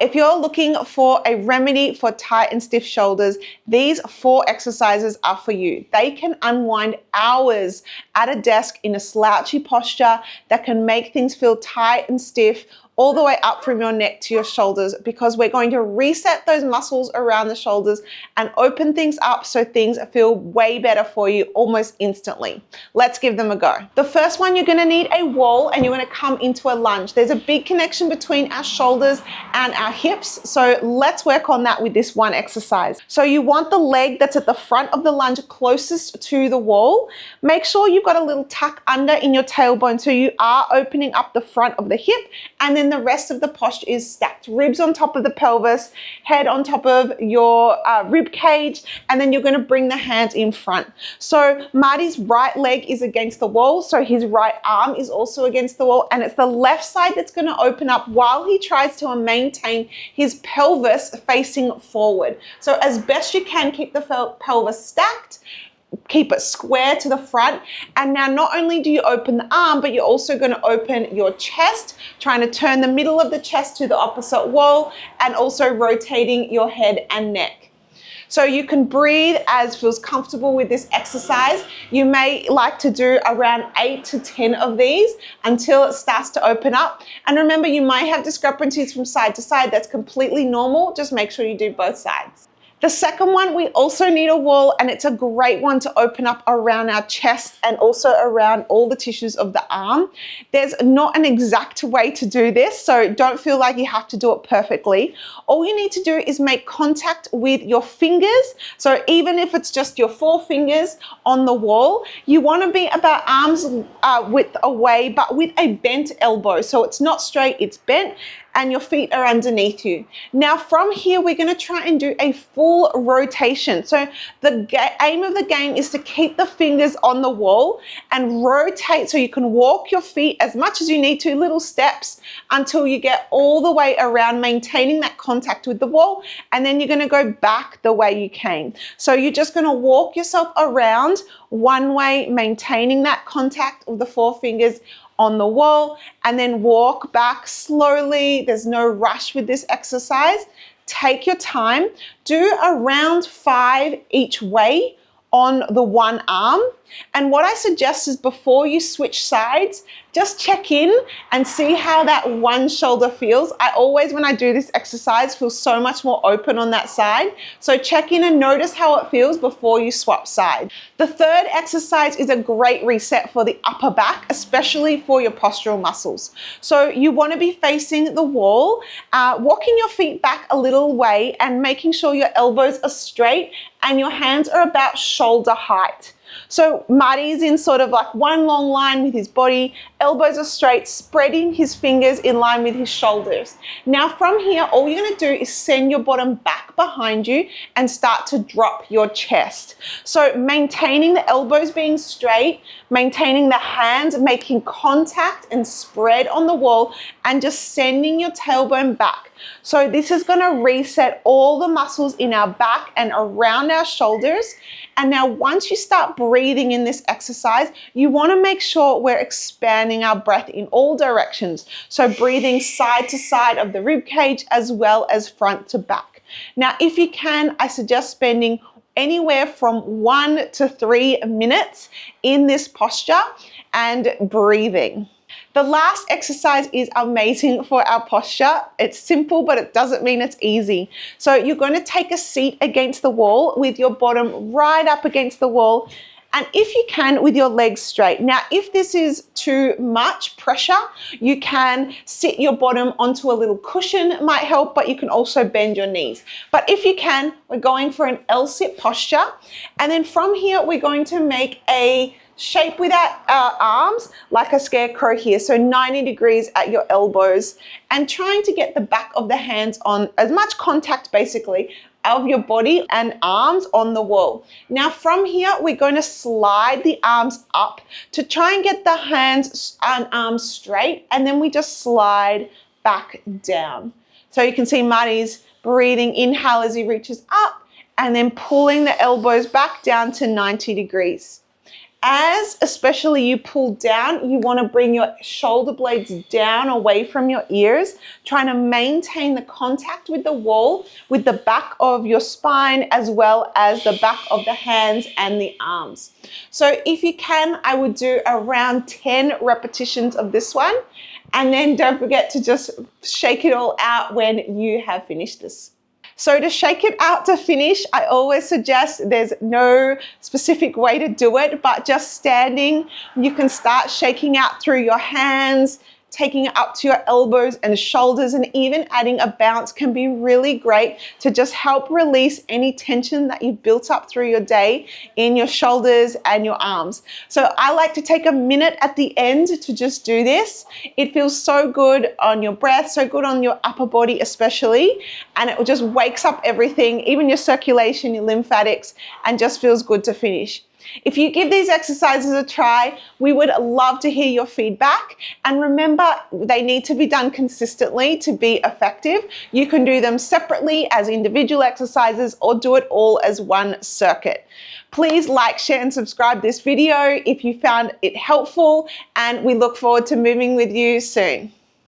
If you're looking for a remedy for tight and stiff shoulders, these 4 exercises are for you. They can unwind hours at a desk in a slouchy posture that can make things feel tight and stiff all the way up from your neck to your shoulders, because we're going to reset those muscles around the shoulders and open things up so things feel way better for you almost instantly. Let's give them a go. The first one, you're going to need a wall and you're going to come into a lunge. There's a big connection between our shoulders and our hips, so let's work on that with this one exercise. So you want the leg that's at the front of the lunge closest to the wall. Make sure you've got a little tuck under in your tailbone so you are opening up the front of the hip, and then the rest of the posture is stacked. Ribs on top of the pelvis, head on top of your rib cage, and then you're going to bring the hands in front. So Marty's right leg is against the wall, so his right arm is also against the wall, and it's the left side that's going to open up while he tries to maintain his pelvis facing forward. So as best you can, keep the pelvis stacked, keep it square to the front. And now not only do you open the arm, but you're also going to open your chest, trying to turn the middle of the chest to the opposite wall, and also rotating your head and neck. So you can breathe as feels comfortable with this exercise. You may like to do around 8 to 10 of these until it starts to open up. And remember, you might have discrepancies from side to side. That's completely normal. Just make sure you do both sides. The second one, we also need a wall, and it's a great one to open up around our chest and also around all the tissues of the arm. There's not an exact way to do this, so don't feel like you have to do it perfectly. All you need to do is make contact with your fingers. So even if it's just your 4 fingers on the wall, you want to be about arm's width away, but with a bent elbow. So it's not straight, it's bent, and your feet are underneath you. Now from here, we're going to try and do a full rotation. So the aim of the game is to keep the fingers on the wall and rotate so you can walk your feet as much as you need to, little steps, until you get all the way around, maintaining that contact with the wall, and then you're going to go back the way you came. So you're just going to walk yourself around one way, maintaining that contact of the 4 fingers on the wall, and then walk back slowly. There's no rush with this exercise. Take your time. Do around 5 each way on the one arm. And what I suggest is before you switch sides, just check in and see how that one shoulder feels. I always, when I do this exercise, feel so much more open on that side. So check in and notice how it feels before you swap sides. The third exercise is a great reset for the upper back, especially for your postural muscles. So you want to be facing the wall, walking your feet back a little way and making sure your elbows are straight and your hands are about shoulder height. So Marty's in sort of like one long line with his body, elbows are straight, spreading his fingers in line with his shoulders. Now from here, all you're going to do is send your bottom back behind you and start to drop your chest. So maintaining the elbows being straight, maintaining the hands, making contact and spread on the wall, and just sending your tailbone back. So this is going to reset all the muscles in our back and around our shoulders. And now once you start breathing in this exercise, you want to make sure we're expanding our breath in all directions. So breathing side to side of the rib cage as well as front to back. Now, if you can, I suggest spending anywhere from 1 to 3 minutes in this posture and breathing. The last exercise is amazing for our posture. It's simple, but it doesn't mean it's easy. So you're going to take a seat against the wall with your bottom right up against the wall, and if you can, with your legs straight. Now, if this is too much pressure, you can sit your bottom onto a little cushion. It might help, but you can also bend your knees. But if you can, we're going for an L-sit posture. And then from here, we're going to make a shape with our arms like a scarecrow here, so 90 degrees at your elbows, and trying to get the back of the hands on as much contact basically of your body and arms on the wall. Now from here, we're going to slide the arms up to try and get the hands and arms straight, and then we just slide back down. So you can see Marty's breathing, inhale as he reaches up, and then pulling the elbows back down to 90 degrees. As especially you pull down, you want to bring your shoulder blades down away from your ears, trying to maintain the contact with the wall, with the back of your spine, as well as the back of the hands and the arms. So if you can, I would do around 10 repetitions of this one. And then don't forget to just shake it all out when you have finished this. So to shake it out to finish, I always suggest there's no specific way to do it, but just standing, you can start shaking out through your hands, taking it up to your elbows and shoulders, and even adding a bounce can be really great to just help release any tension that you've built up through your day in your shoulders and your arms. So I like to take a minute at the end to just do this. It feels so good on your breath, so good on your upper body especially, and it just wakes up everything, even your circulation, your lymphatics, and just feels good to finish. If you give these exercises a try, we would love to hear your feedback. And remember, they need to be done consistently to be effective. You can do them separately as individual exercises or do it all as one circuit. Please like, share, and subscribe this video if you found it helpful, and we look forward to moving with you soon.